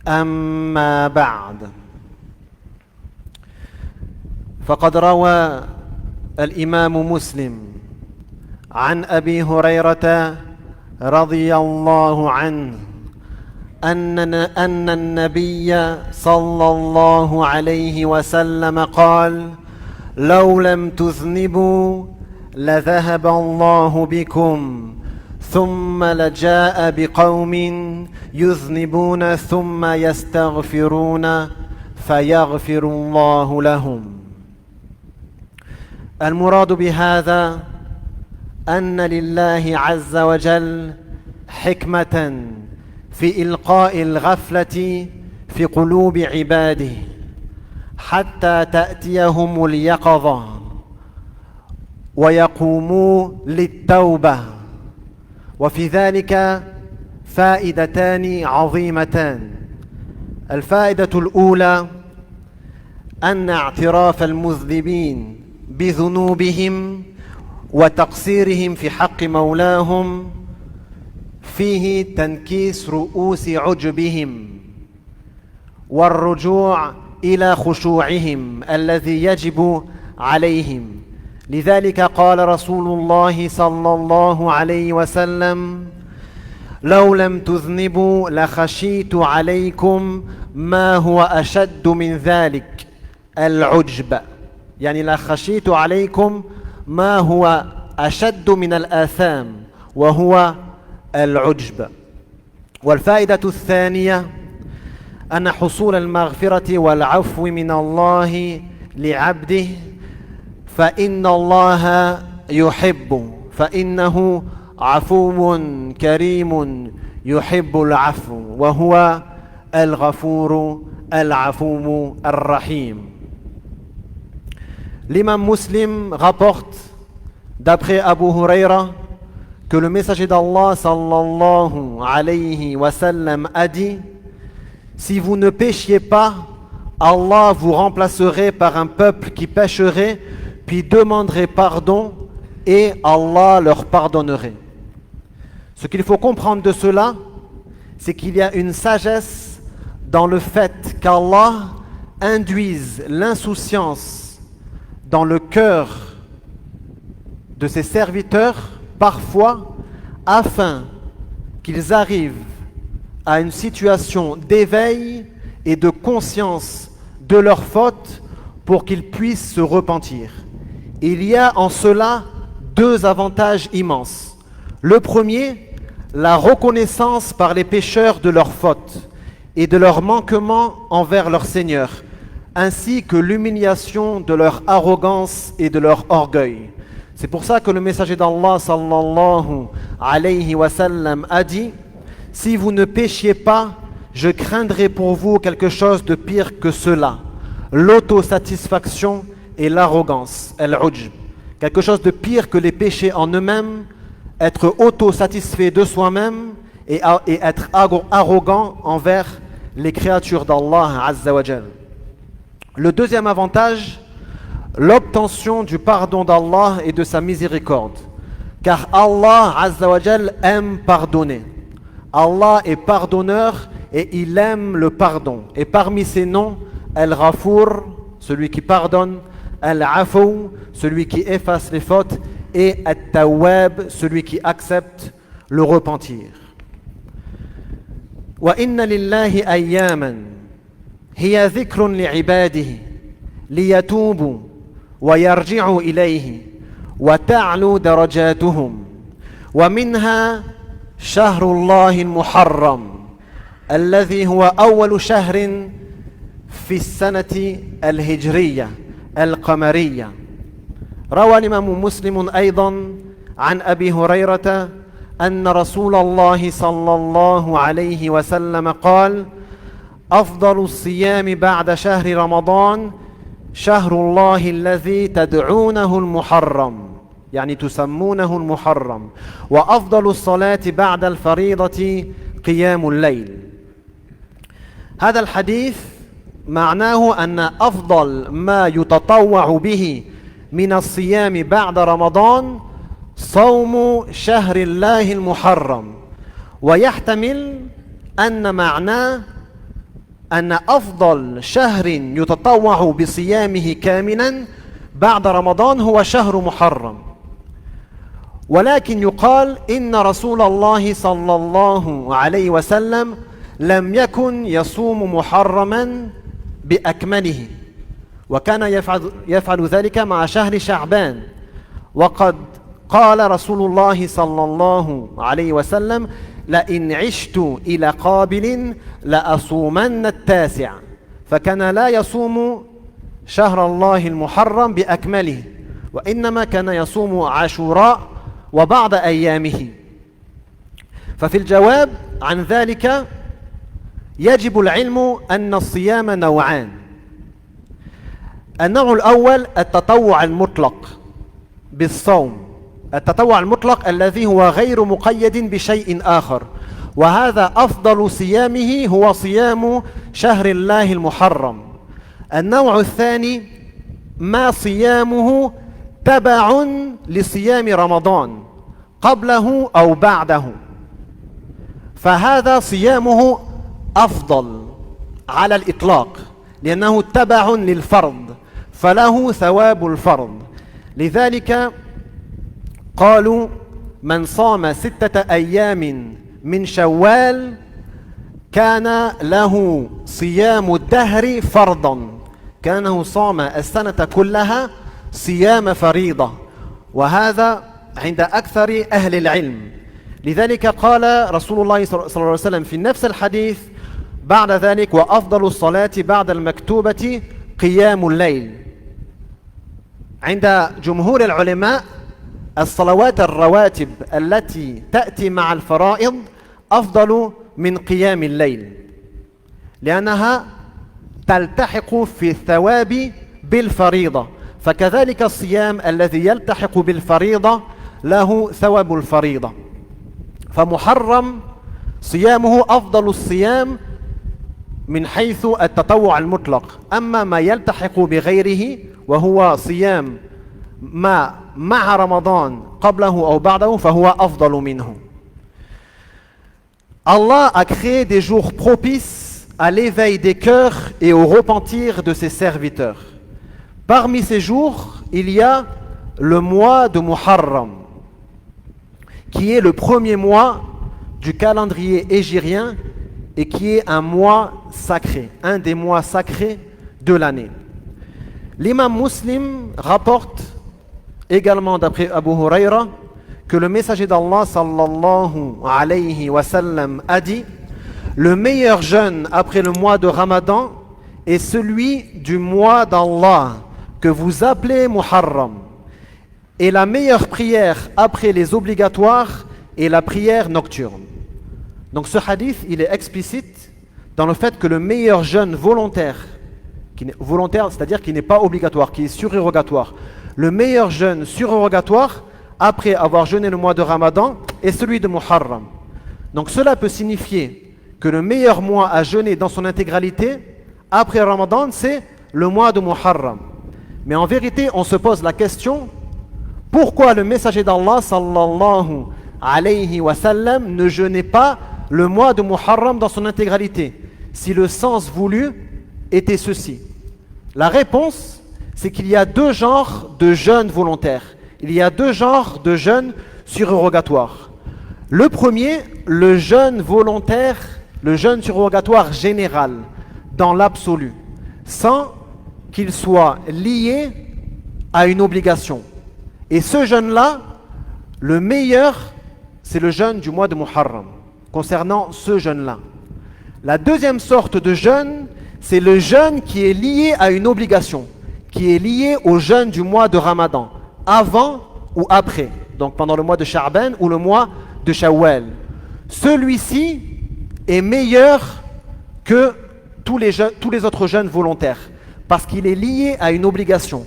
أما بعد، فقد روى الإمام مسلم عن أبي هريرة رضي الله عنه أن النبي صلى الله عليه وسلم قال: لو لم تذنبوا لذهب الله بكم ثم لجاء بقوم يذنبون ثم يستغفرون فيغفر الله لهم. المراد بهذا أن لله عز وجل حكمة في إلقاء الغفلة في قلوب عباده حتى تأتيهم اليقظة ويقوموا للتوبة. وفي ذلك فائدتان عظيمتان. الفائدة الأولى أن اعتراف المذنبين بذنوبهم وتقصيرهم في حق مولاهم فيه تنكيس رؤوس عجبهم والرجوع إلى خشوعهم الذي يجب عليهم. لذلك قال رسول الله صلى الله عليه وسلم: لو لم تذنبوا لخشيت عليكم ما هو أشد من ذلك، العجب. يعني لخشيت عليكم ما هو أشد من الآثام وهو العجب. والفائدة الثانية أن حصول المغفرة والعفو من الله لعبده، فإن الله يحب، فإنه عفو كريم يحب العفو وهو الغفور العفو الرحيم. L'imam Muslim rapporte d'après Abu Huraira que le messager d'Allah sallallahu alayhi wa sallam a dit: si vous ne péchiez pas, Allah vous remplacerait par un peuple qui pécherait, puis demanderait pardon et Allah leur pardonnerait. Ce qu'il faut comprendre de cela, c'est qu'il y a une sagesse dans le fait qu'Allah induise l'insouciance dans le cœur de ses serviteurs parfois afin qu'ils arrivent à une situation d'éveil et de conscience de leurs fautes pour qu'ils puissent se repentir. Il y a en cela deux avantages immenses. Le premier, la reconnaissance par les pécheurs de leurs fautes et de leurs manquements envers leur Seigneur, ainsi que l'humiliation de leur arrogance et de leur orgueil. C'est pour ça que le messager d'Allah sallallahu alayhi wa sallam a dit: si vous ne péchiez pas, je craindrai pour vous quelque chose de pire que cela, l'autosatisfaction et l'arrogance, al-ujb. Quelque chose de pire que les péchés en eux-mêmes, être autosatisfait de soi-même et être arrogant envers les créatures d'Allah azza wa jal. Le deuxième avantage, l'obtention du pardon d'Allah et de sa miséricorde. Car Allah azza wa jal aime pardonner. Allah est pardonneur et il aime le pardon. Et parmi ses noms, Al-Ghafour, celui qui pardonne, Al-Afou, celui qui efface les fautes, et At-Tawwab, celui qui accepte le repentir. Wa inna lillahi ayyaman hiya dhikrun li'ibadihi liyatubu wa yarji'u ilayhi wa ta'lu darajatuhum wa minha shahrullahi al-muharram alladhi huwa awwalu shahrin في السنة الهجرية القمرية. روى الإمام مسلم أيضا عن أبي هريرة أن رسول الله صلى الله عليه وسلم قال: أفضل الصيام بعد شهر رمضان شهر الله الذي تدعونه المحرم، يعني تسمونه المحرم، وأفضل الصلاة بعد الفريضة قيام الليل. هذا الحديث معناه أن أفضل ما يتطوع به من الصيام بعد رمضان صوم شهر الله المحرم، ويحتمل أن معناه أن أفضل شهر يتطوع بصيامه كاملا بعد رمضان هو شهر محرم. ولكن يقال إن رسول الله صلى الله عليه وسلم لم يكن يصوم محرما بأكمله، وكان يفعل ذلك مع شهر شعبان. وقد قال رسول الله صلى الله عليه وسلم: لئن عشت إلى قابل لأصومن التاسع. فكان لا يصوم شهر الله المحرم بأكمله، وإنما كان يصوم عاشوراء وبعض أيامه. ففي الجواب عن ذلك يجب العلم أن الصيام نوعان. النوع الأول التطوع المطلق بالصوم، التطوع المطلق الذي هو غير مقيد بشيء آخر، وهذا أفضل صيامه هو صيام شهر الله المحرم. النوع الثاني ما صيامه تبع لصيام رمضان قبله أو بعده، فهذا صيامه أفضل على الإطلاق لأنه تبع للفرض فله ثواب الفرض. لذلك قالوا: من صام 6 أيام من شوال كان له صيام الدهر فرضا، كانه صام السنة كلها صيام فريضة، وهذا عند أكثر أهل العلم. لذلك قال رسول الله صلى الله عليه وسلم في نفس الحديث بعد ذلك: وأفضل الصلاة بعد المكتوبة قيام الليل. عند جمهور العلماء الصلوات الرواتب التي تأتي مع الفرائض أفضل من قيام الليل، لأنها تلتحق في الثواب بالفريضة، فكذلك الصيام الذي يلتحق بالفريضة له ثواب الفريضة. فمحرم صيامه أفضل الصيام من حيث التطوع المطلق. أما ما يلتحق بغيره وهو صيام ما مع رمضان قبله أو بعده فهو أفضل منه. Allah a créé des jours propices à l'éveil des cœurs et au repentir de ses serviteurs. Parmi ces jours, il y a le mois de Muharram, qui est le premier mois du calendrier hégirien et qui est un mois sacré, un des mois sacrés de l'année. L'imam Muslim rapporte également d'après Abu Huraira que le messager d'Allah sallallahu alayhi wa sallam a dit: le meilleur jeûne après le mois de Ramadan est celui du mois d'Allah que vous appelez Muharram, et la meilleure prière après les obligatoires est la prière nocturne. Donc ce hadith, il est explicite dans le fait que le meilleur jeûne volontaire, c'est-à-dire qui n'est pas obligatoire, qui est surérogatoire, le meilleur jeûne surérogatoire après avoir jeûné le mois de Ramadan est celui de Muharram. Donc cela peut signifier que le meilleur mois à jeûner dans son intégralité après Ramadan, c'est le mois de Muharram. Mais en vérité, on se pose la question: pourquoi le messager d'Allah sallallahu alayhi wa sallam ne jeûnait pas le mois de Muharram dans son intégralité, si le sens voulu était ceci? La réponse, c'est qu'il y a deux genres de jeûnes volontaires. Il y a deux genres de jeûnes surérogatoires. Le premier, le jeûne volontaire, le jeûne surrogatoire général, dans l'absolu, sans qu'il soit lié à une obligation. Et ce jeûne-là, le meilleur, c'est le jeûne du mois de Muharram, concernant ce jeûne-là. La deuxième sorte de jeûne, c'est le jeûne qui est lié à une obligation, qui est lié au jeûne du mois de Ramadan, avant ou après, donc pendant le mois de Sha'ban ou le mois de Shawwal. Celui-ci est meilleur que tous les autres jeûnes volontaires, parce qu'il est lié à une obligation.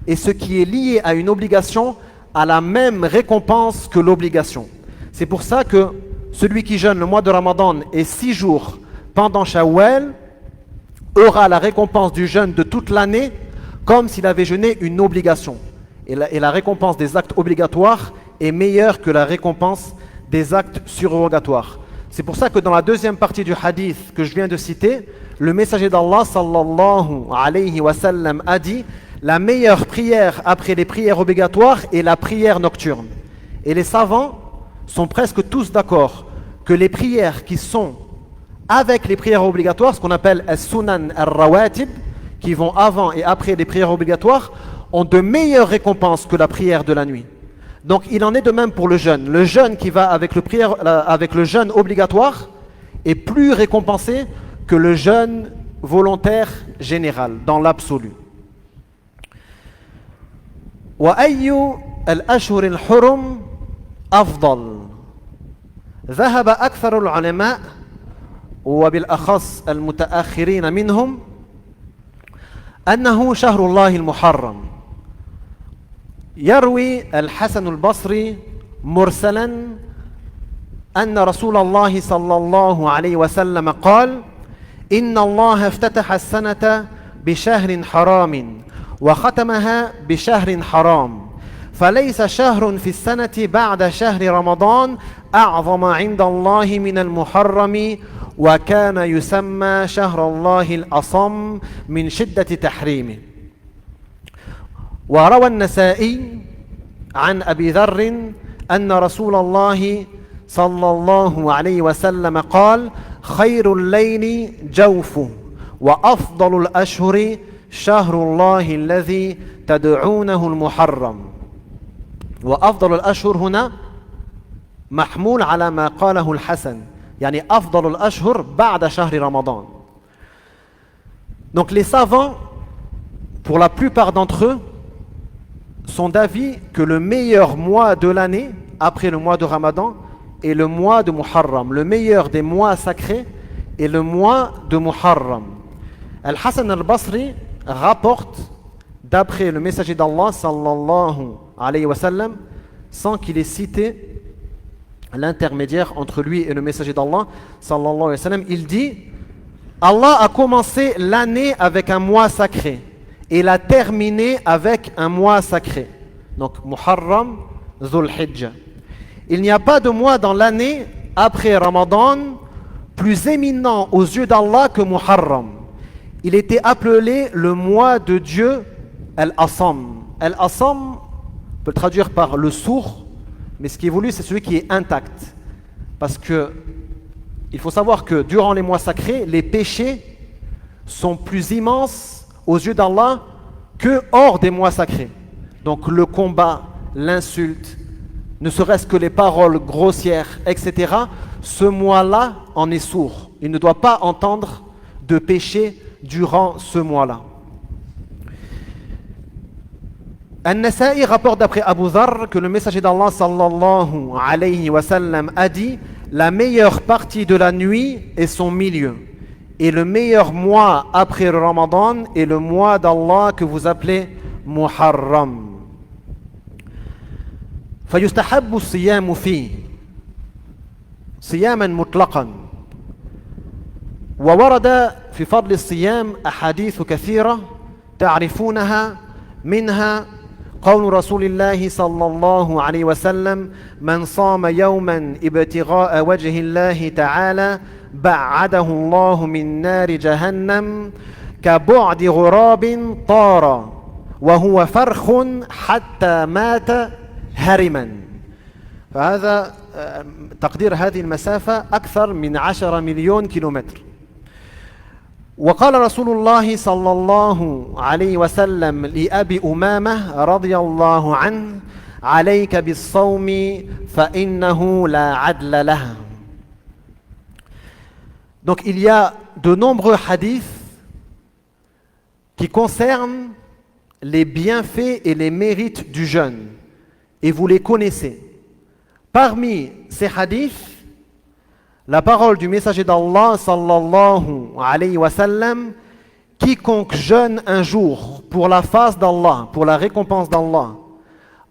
Et ce qui est lié à une obligation a la même récompense que l'obligation. C'est pour ça que celui qui jeûne le mois de Ramadan et 6 jours pendant Shawwal aura la récompense du jeûne de toute l'année comme s'il avait jeûné une obligation. Et la récompense des actes obligatoires est meilleure que la récompense des actes surérogatoires. C'est pour ça que dans la deuxième partie du hadith que je viens de citer, le messager d'Allah sallallahu alayhi wa sallam a dit: la meilleure prière après les prières obligatoires est la prière nocturne. Et les savants sont presque tous d'accord que les prières qui sont avec les prières obligatoires, ce qu'on appelle as-sunan ar-rawatib, qui vont avant et après les prières obligatoires, ont de meilleures récompenses que la prière de la nuit. Donc il en est de même pour le jeûne. Le jeûne qui va avec le jeûne obligatoire est plus récompensé que le jeûne volontaire général, dans l'absolu. وأي الأشهر الحرم أفضل؟ ذهب أكثر العلماء وبالأخص المتأخرين منهم أنه شهر الله المحرم. يروي الحسن البصري مرسلا أن رسول الله صلى الله عليه وسلم قال: إن الله افتتح السنة بشهر حرام وختمها بشهر حرام، فليس شهر في السنة بعد شهر رمضان أعظم عند الله من المحرم، وكان يسمى شهر الله الأصم من شدة تحريمه. وروى النسائي عن أبي ذر أن رسول الله صلى الله عليه وسلم قال: خير الليل جوفه وأفضل الأشهر شهر الله الذي تدعونه المحرم. وأفضل الأشهر هنا محمول على ما قاله الحسن، يعني أفضل الأشهر بعد شهر رمضان. Donc les savants, pour la plupart d'entre eux, sont d'avis que le meilleur mois de l'année, après le mois de Ramadan, est le mois de Muharram. Le meilleur des mois sacrés est le mois de Muharram. Al-Hassan al-Basri rapporte, d'après le messager d'Allah sallallahu alayhi wa sallam, sans qu'il ait cité l'intermédiaire entre lui et le messager d'Allah sallallahu alayhi wa sallam, il dit: Allah a commencé l'année avec un mois sacré et l'a terminé avec un mois sacré. Donc Muharram, Dhul Hijjah. Il n'y a pas de mois dans l'année après Ramadan plus éminent aux yeux d'Allah que Muharram. Il était appelé le mois de Dieu Al-Asam. Al-Asam, on peut le traduire par le sourd, mais ce qui est voulu, c'est celui qui est intact. Parce que il faut savoir que durant les mois sacrés, les péchés sont plus immenses aux yeux d'Allah que hors des mois sacrés. Donc le combat, l'insulte, ne serait-ce que les paroles grossières, etc., ce mois-là en est sourd. Il ne doit pas entendre de péché durant ce mois-là. An-Nasa'i rapporte d'après Abu Dharr que le messager d'Allah sallallahu alayhi wa sallam a dit: la meilleure partie de la nuit est son milieu, et le meilleur mois après le Ramadan est le mois d'Allah que vous appelez Muharram. فيستحب الصيام فيه صياما مطلقا. وورد في فضل الصيام أحاديث كثيرة تعرفونها، منها قول رسول الله صلى الله عليه وسلم: من صام يوما ابتغاء وجه الله تعالى بعده الله من نار جهنم كبعد غراب طار وهو فرخ حتى مات هرما. فهذا تقدير هذه المسافة أكثر من 10 مليون كيلومتر. وقال رسول الله صلى الله عليه وسلم لأبي أمامة رضي الله عنه: عليك بالصوم فإنه لا عدل له. Donc il y a de nombreux hadiths qui concernent les bienfaits et les mérites du jeûne, et vous les connaissez. Parmi ces hadiths, la parole du messager d'Allah sallallahu alayhi wa sallam: quiconque jeûne un jour pour la face d'Allah, pour la récompense d'Allah,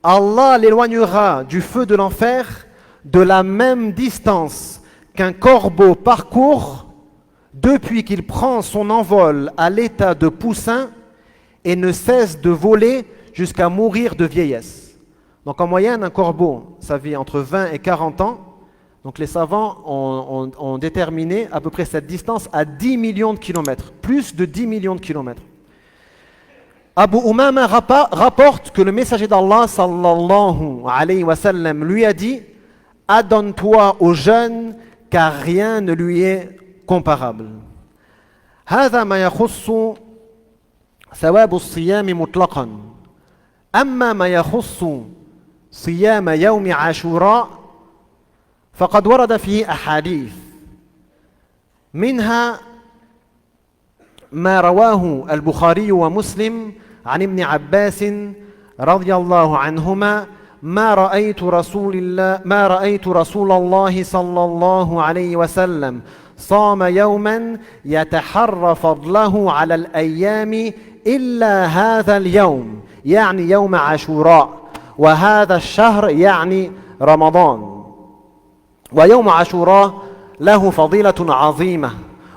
Allah l'éloignera du feu de l'enfer de la même distance qu'un corbeau parcourt depuis qu'il prend son envol à l'état de poussin et ne cesse de voler jusqu'à mourir de vieillesse. Donc en moyenne, un corbeau, ça vit entre 20 et 40 ans. Donc les savants ont déterminé à peu près cette distance à 10 millions de kilomètres, plus de 10 millions de kilomètres. Abu Umama rapporte que le messager d'Allah sallallahu alayhi wa sallam lui a dit: adonne-toi au jeûne car rien ne lui est comparable. هذا ما يخص ثواب الصيام مطلقا. أما ما يخص صيام يوم عاشوراء فقد ورد فيه أحاديث منها ما رواه البخاري ومسلم عن ابن عباس رضي الله عنهما ما رأيت رسول الله صلى الله عليه وسلم صام يوما يتحرى فضله على الأيام إلا هذا اليوم يعني يوم عاشوراء وهذا الشهر يعني رمضان. ويوم عاشوراء له فضيلة عظيمة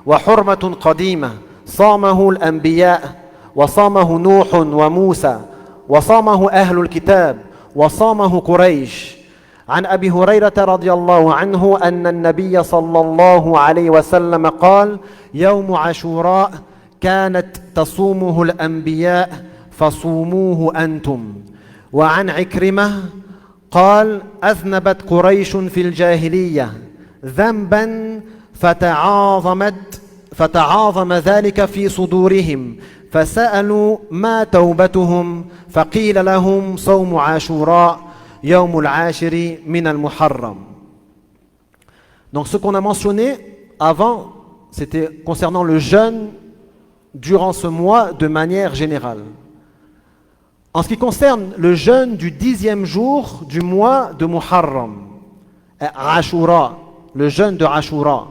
وحرمة قديمة صامه الأنبياء وصامه نوح وموسى وصامه أهل الكتاب وصامه قريش. عن أبي هريرة رضي الله عنه أن النبي صلى الله عليه وسلم قال: يوم عاشوراء كانت تصومه الأنبياء فصوموه أنتم. وعن عكرمة قال: أذنبت قريش في الجاهلية ذنبا فتعاظم ذلك في صدورهم فسألوا ما توبتهم فقيل لهم صوم عاشوراء يوم العاشر من المحرم. Donc ce qu'on a mentionné avant, c'était concernant le jeûne durant ce mois de manière générale. En ce qui concerne le jeûne du 10e jour du mois de Muharram, Ashura, le jeûne de Ashura,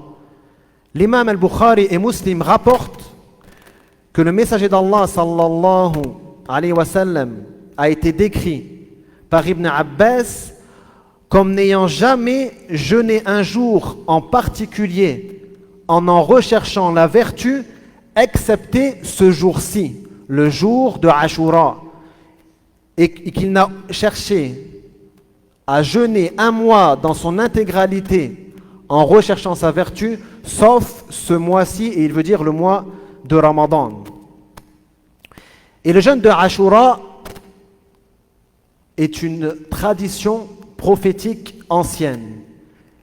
l'imam al-Bukhari et Muslim rapportent que le messager d'Allah sallallahu alayhi wa sallam a été décrit par Ibn Abbas comme n'ayant jamais jeûné un jour en particulier en recherchant la vertu, excepté ce jour-ci, le jour de Ashura, et qu'il n'a cherché à jeûner un mois dans son intégralité en recherchant sa vertu, sauf ce mois-ci, et il veut dire le mois de Ramadan. Et le jeûne de Ashura est une tradition prophétique ancienne.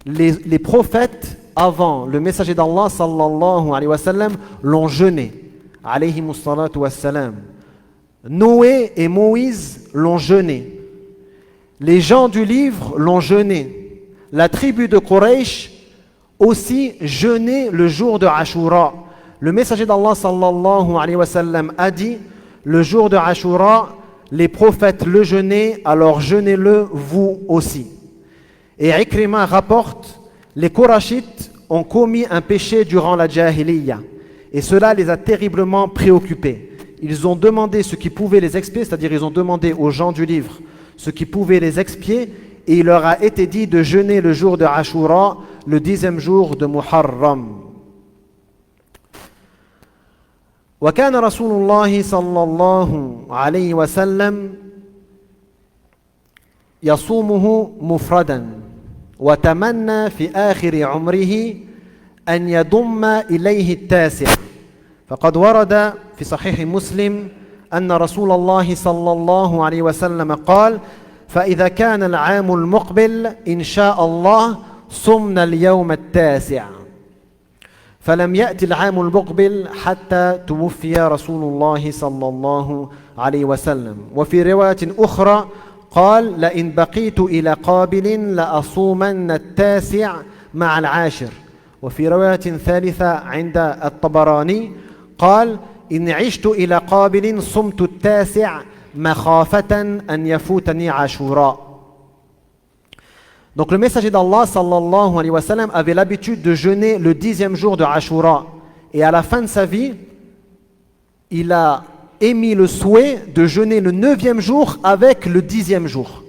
Les prophètes avant le messager d'Allah sallallahu alayhi wa sallam l'ont jeûné, alayhi mussalatu wassalam. Noé et Moïse l'ont jeûné. Les gens du livre l'ont jeûné. La tribu de Quraysh aussi jeûnait le jour de Ashura. Le messager d'Allah sallallahu alayhi wa sallam a dit: le jour de Ashura, les prophètes le jeûnaient, alors jeûnez-le vous aussi. Et Ikrima rapporte: les Qurashites ont commis un péché durant la Jahiliya et cela les a terriblement préoccupés. Ils ont demandé ce qui pouvait les expier, c'est-à-dire ils ont demandé aux gens du livre ce qui pouvait les expier, et il leur a été dit de jeûner le jour de Ashura, le 10e jour de Muharram. وكان رسول الله صلى الله عليه وسلم يصومه مفردا وتمنى في آخر عمره أن يضم إليه التاسع. فقد ورد في صحيح مسلم أن رسول الله صلى الله عليه وسلم قال: فإذا كان العام المقبل إن شاء الله صمنا اليوم التاسع. فلم يأتي العام المقبل حتى توفي رسول الله صلى الله عليه وسلم. وفي رواية أخرى قال: لئن بقيت إلى قابل لأصومن التاسع مع العاشر. وفي رواية ثالثة عند الطبراني قال: إن عشت إلى قابل صمت التاسع مخافة أن يفوتني عاشوراء. Donc le messager d'Allah sallallahu alayhi wa sallam avait l'habitude de jeûner le 10e jour de Ashura. Et à la fin de sa vie, il a émis le souhait de jeûner le 9e jour avec le 10e jour.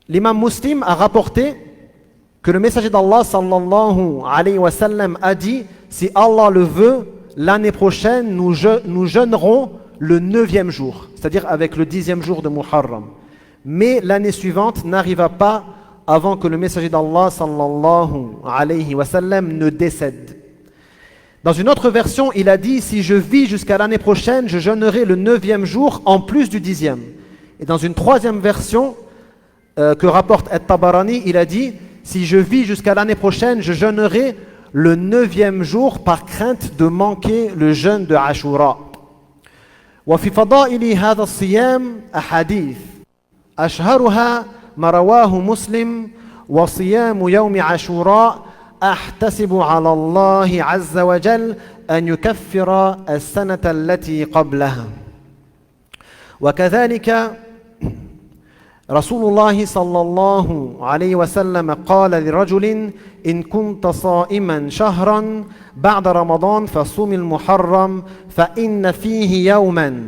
L'imam Muslim a rapporté que le messager d'Allah sallallahu alayhi wa sallam a dit: si Allah le veut, l'année prochaine nous jeûnerons le 9e jour, c'est-à-dire avec le 10e jour de Muharram. Mais l'année suivante n'arriva pas avant que le messager d'Allah sallallahu alayhi wa sallam ne décède. Dans une autre version, il a dit, si je vis jusqu'à l'année prochaine, je jeûnerai le 9e jour en plus du 10e. Et dans une troisième version que rapporte At-Tabarani, il a dit, si je vis jusqu'à l'année prochaine, je jeûnerai le 9e jour par crainte de manquer le jeûne de Ashura. وفي فضائل هذا الصيام أحاديث أشهرها ما رواه مسلم وصيام يوم عاشوراء أحتسب على الله عز وجل أن يكفر السنة التي قبلها. وكذلك رسول الله صلى الله عليه وسلم قال لرجل إن كنت صائما شهرا بعد رمضان فصوم المحرم فإن فيه يوما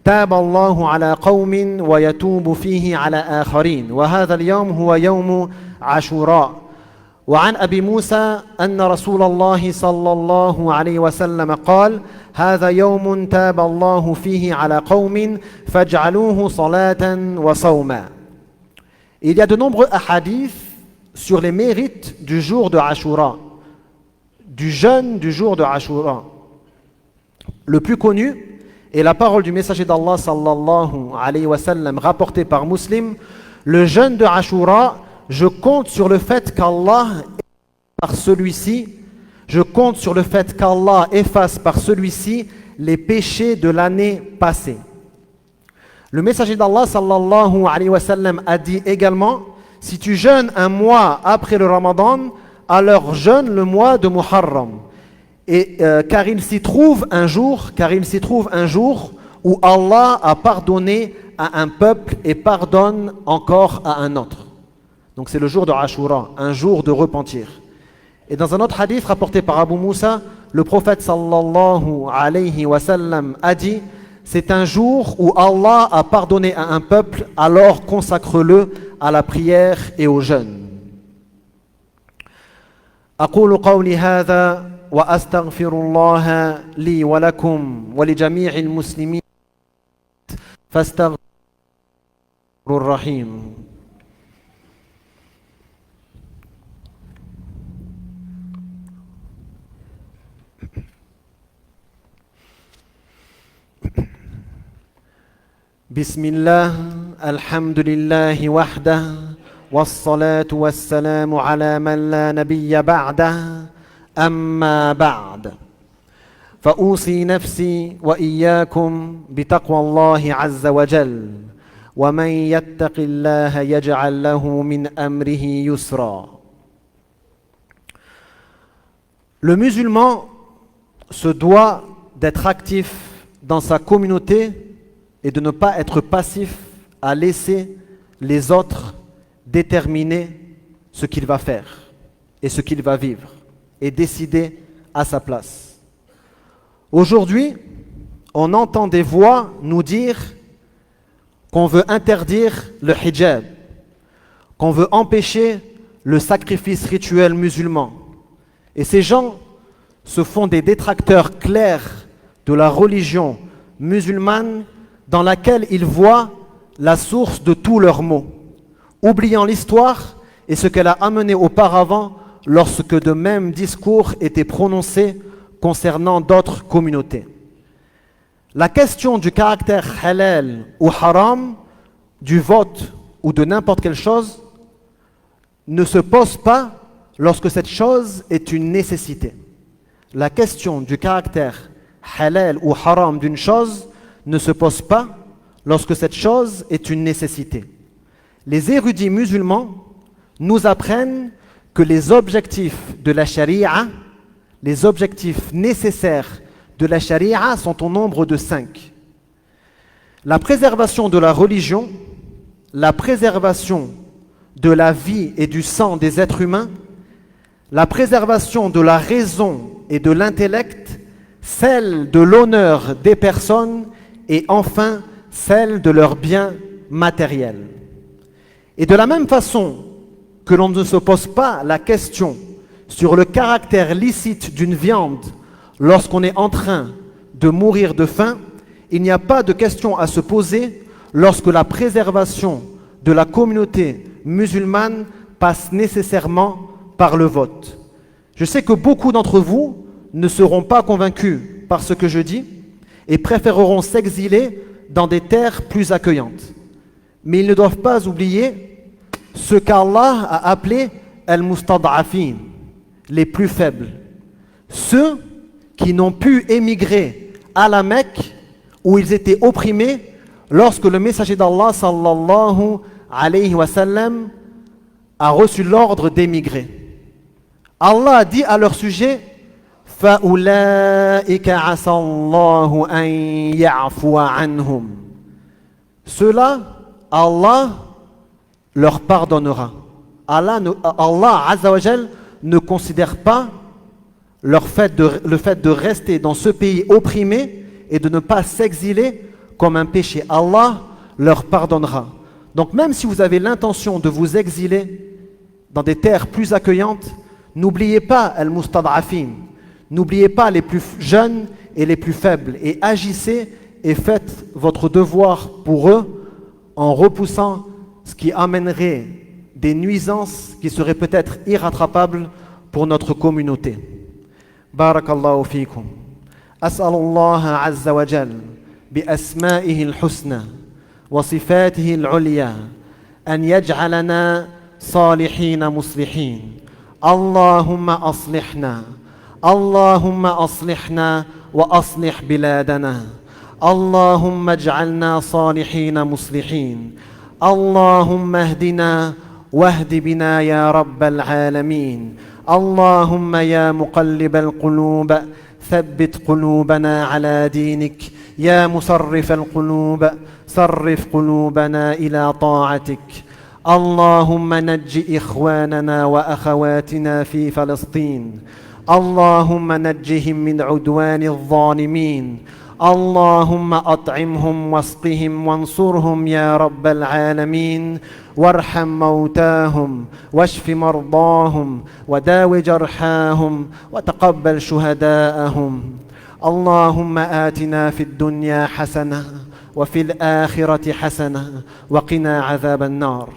تاب الله على قوم ويتوب فيه على آخرين وهذا اليوم هو يوم عاشوراء. وعن أبي موسى أن رسول الله صلى الله عليه وسلم قال هذا يوم تاب الله فيه على قوم فاجعلوه صلاة وصوما. Il y a de nombreux hadiths sur les mérites du jour de Ashura, du jeûne du jour de Ashura. Le plus connu est la parole du messager d'Allah sallallahu alayhi wa sallam rapportée par Muslim. Le jeûne de Ashura, je compte sur le fait qu'Allah par celui-ci, je compte sur le fait qu'Allah efface par celui-ci les péchés de l'année passée. Le messager d'Allah sallallahu alayhi wa sallam a dit également, si tu jeûnes un mois après le Ramadan, alors jeûne le mois de Muharram. Et car il s'y trouve un jour où Allah a pardonné à un peuple et pardonne encore à un autre. Donc c'est le jour de Ashura, un jour de repentir. Et dans un autre hadith rapporté par Abu Moussa, le prophète sallallahu alayhi wa sallam a dit, c'est un jour où Allah a pardonné à un peuple, alors consacre-le à la prière et au jeûne. أقول قولي هذا وأستغفر الله لي ولكم ولجميع المسلمين فاستغفروا الرحيم. بسم الله الحمد لله وحده والصلاة والسلام على من لا نبي بعده أما بعد فأوصي نفسي وإياكم بتقوى الله عز وجل ومن يتق الله يجعل له من أمره يسرا. Le musulman se doit d'être actif dans sa communauté et de ne pas être passif à laisser les autres déterminer ce qu'il va faire et ce qu'il va vivre et décider à sa place. Aujourd'hui, on entend des voix nous dire qu'on veut interdire le hijab, qu'on veut empêcher le sacrifice rituel musulman. Et ces gens se font des détracteurs clairs de la religion musulmane dans laquelle ils voient la source de tous leurs maux, oubliant l'histoire et ce qu'elle a amené auparavant lorsque de mêmes discours étaient prononcés concernant d'autres communautés. La question du caractère halal ou haram, du vote ou de n'importe quelle chose, ne se pose pas lorsque cette chose est une nécessité. La question du caractère halal ou haram d'une chose ne se pose pas lorsque cette chose est une nécessité. Les érudits musulmans nous apprennent que les objectifs de la charia, les objectifs nécessaires de la charia sont au nombre de 5. La préservation de la religion, la préservation de la vie et du sang des êtres humains, la préservation de la raison et de l'intellect, celle de l'honneur des personnes et enfin celle de leurs biens matériels. Et de la même façon que l'on ne se pose pas la question sur le caractère licite d'une viande lorsqu'on est en train de mourir de faim, il n'y a pas de question à se poser lorsque la préservation de la communauté musulmane passe nécessairement par le vote. Je sais que beaucoup d'entre vous ne seront pas convaincus par ce que je dis et préféreront s'exiler dans des terres plus accueillantes. Mais ils ne doivent pas oublier ce qu'Allah a appelé al-mustad'afin, les plus faibles, ceux qui n'ont pu émigrer à la Mecque où ils étaient opprimés lorsque le messager d'Allah sallallahu alayhi wa sallam a reçu l'ordre d'émigrer. Allah a dit à leur sujet فَأُولَٰئِكَ عَسَى اللَّهُ أَن يَعْفُوَ عَنْهُمْ. Ceux-là, Allah leur pardonnera. Allah Azza wa Jal ne considère pas le fait de rester dans ce pays opprimé et de ne pas s'exiler comme un péché. Allah leur pardonnera. Donc même si vous avez l'intention de vous exiler dans des terres plus accueillantes, n'oubliez pas al-mustad'afin, n'oubliez pas les plus jeunes et les plus faibles et agissez et faites votre devoir pour eux en repoussant ce qui amènerait des nuisances qui seraient peut-être irrattrapables pour notre communauté. Barakallahu fikum. As'alullah azza wa jal bi asma'ihi al-husna wa sifatihi al-ulya an yaj'alana salihin muslihin. Allahumma aslihna. Allahumma aslihna wa aslih biladana. اللهم اجعلنا صالحين مصلحين اللهم اهدنا واهد بنا يا رب العالمين اللهم يا مقلب القلوب ثبت قلوبنا على دينك يا مصرف القلوب صرف قلوبنا إلى طاعتك اللهم نج إخواننا وأخواتنا في فلسطين اللهم نجهم من عدوان الظالمين اللهم أطعمهم واسقهم وانصرهم يا رب العالمين وارحم موتاهم واشف مرضاهم وداو جرحاهم وتقبل شهداءهم اللهم آتنا في الدنيا حسنة وفي الآخرة حسنة وقنا عذاب النار